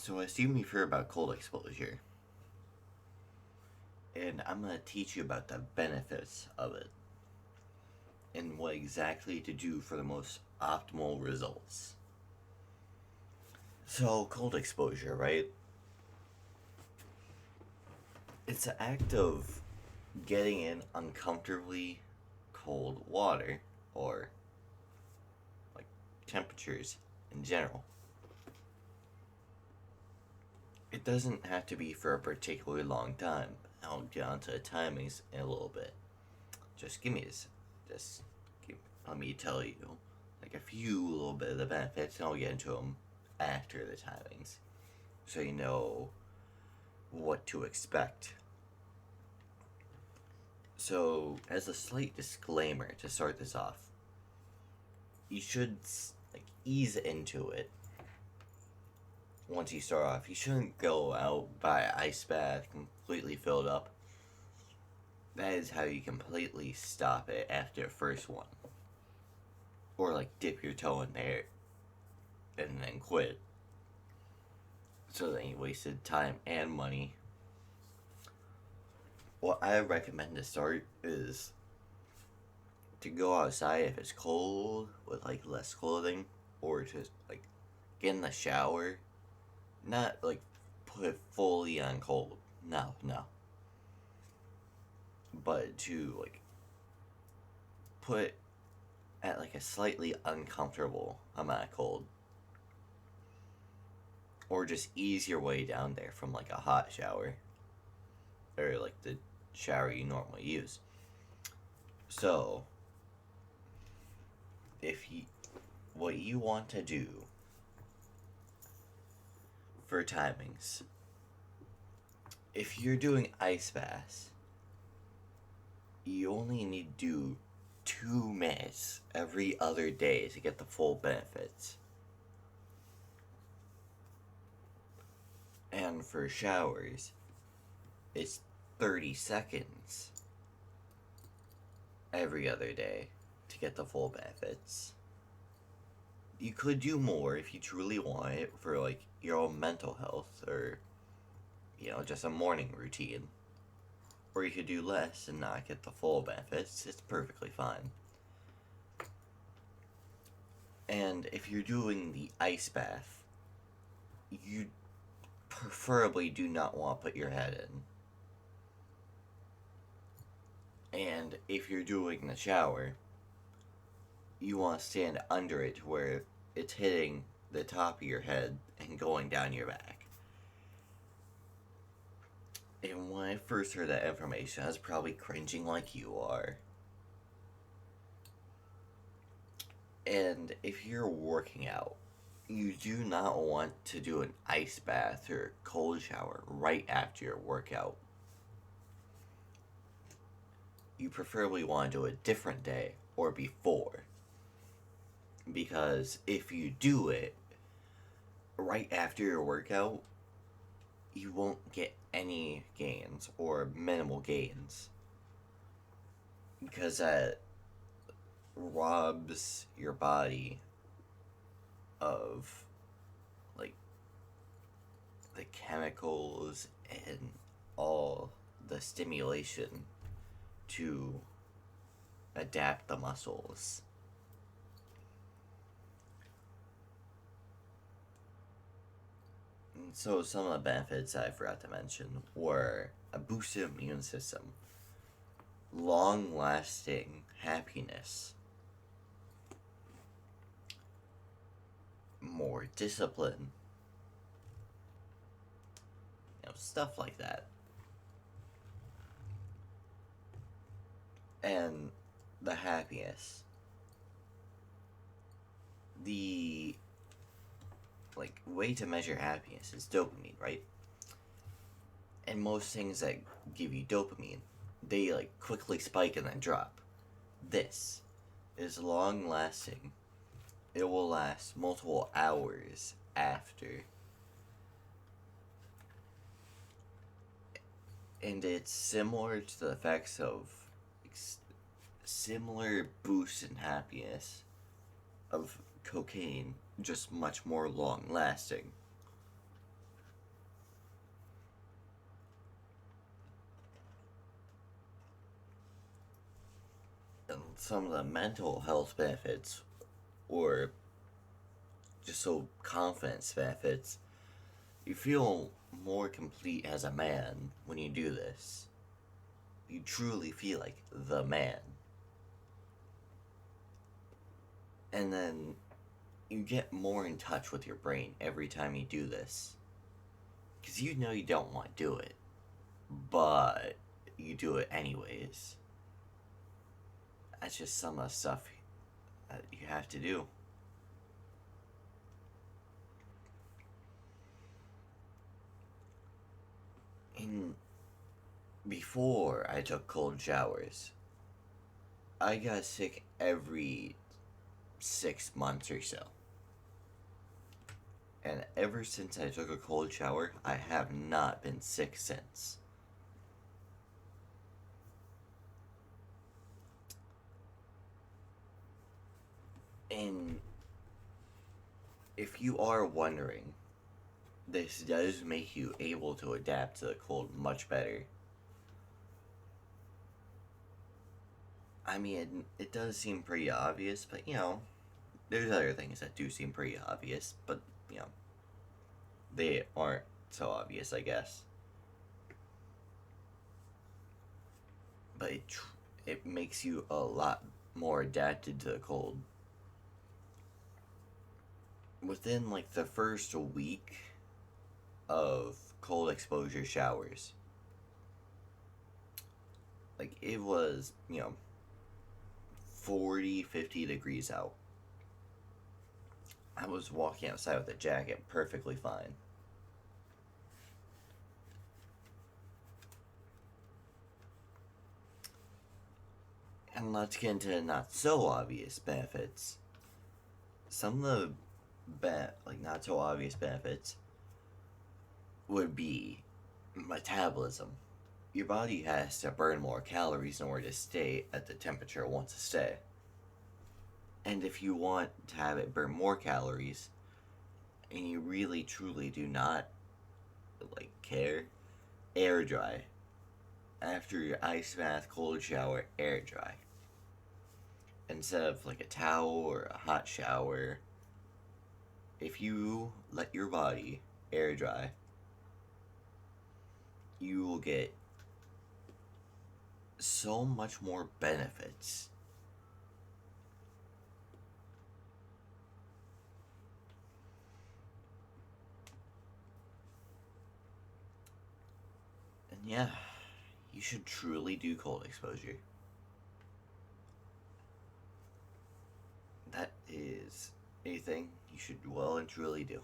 So I assume you've heard about cold exposure, and I'm going to teach you about the benefits of it and what exactly to do for the most optimal results. So, cold exposure, right? It's the act of getting in uncomfortably cold water, or like temperatures in general. It doesn't have to be for a particularly long time. I'll get onto the timings in a little bit. Just give me this. Just give, let me tell you like a few little bit of the benefits, and I'll get into them after the timings, so you know what to expect. So, as a slight disclaimer to start this off, you should like ease into it. Once you start off, you shouldn't go out by ice bath completely filled up. That is how you completely stop it after the first one. Or like dip your toe in there and then quit. So then you wasted time and money. What I recommend to start is to go outside if it's cold with like less clothing, or to like get in the shower. Not like put it fully on cold. No, no. But to like put it at like a slightly uncomfortable amount of cold. Or just ease your way down there from like a hot shower. Or like the shower you normally use. So, if you, what you want to do for timings, if you're doing ice baths, you only need to do 2 minutes every other day to get the full benefits. And for showers, it's 30 seconds every other day to get the full benefits. You could do more if you truly want it for like your own mental health, or just a morning routine. Or you could do less and not get the full benefits. It's perfectly fine. And if you're doing the ice bath, you preferably do not want to put your head in. And if you're doing the shower, you want to stand under it where it's hitting the top of your head and going down your back. And when I first heard that information, I was probably cringing like you are. And if you're working out, you do not want to do an ice bath or a cold shower right after your workout. You preferably want to do a different day or before. Because if you do it right after your workout, you won't get any gains or minimal gains. Because that robs your body of like the chemicals and all the stimulation to adapt the muscles. And so some of the benefits I forgot to mention were a boosted immune system, long lasting happiness, more discipline, stuff like that. And the happiness. The way to measure happiness is dopamine, right? And most things that give you dopamine, they quickly spike and then drop. This is long lasting. It will last multiple hours after. And it's similar to the effects of similar boosts in happiness of cocaine, just much more long lasting. some of the mental health benefits, or just so confidence benefits, you feel more complete as a man when you do this. You truly feel like the man. And then you get more in touch with your brain every time you do this. Because you know you don't want to do it, but you do it anyways. That's just some of the stuff that you have to do. And before I took cold showers, I got sick every 6 months or so. And ever since I took a cold shower, I have not been sick since. And if you are wondering, this does make you able to adapt to the cold much better. I mean, it does seem pretty obvious, but there's other things that do seem pretty obvious, but they aren't so obvious, I guess. But it makes you a lot more adapted to the cold. Within like the first week of cold exposure showers, like it was 40, 50 degrees out. I was walking outside with a jacket perfectly fine. And let's get into not so obvious benefits. Some of the not so obvious benefits would be metabolism. Your body has to burn more calories in order to stay at the temperature it wants to stay. And if you want to have it burn more calories, and you really truly do not care, air dry. After your ice bath, cold shower, air dry. Instead of like a towel or a hot shower, if you let your body air dry, you will get so much more benefits. And yeah, you should truly do cold exposure. That is a thing you should well and truly do.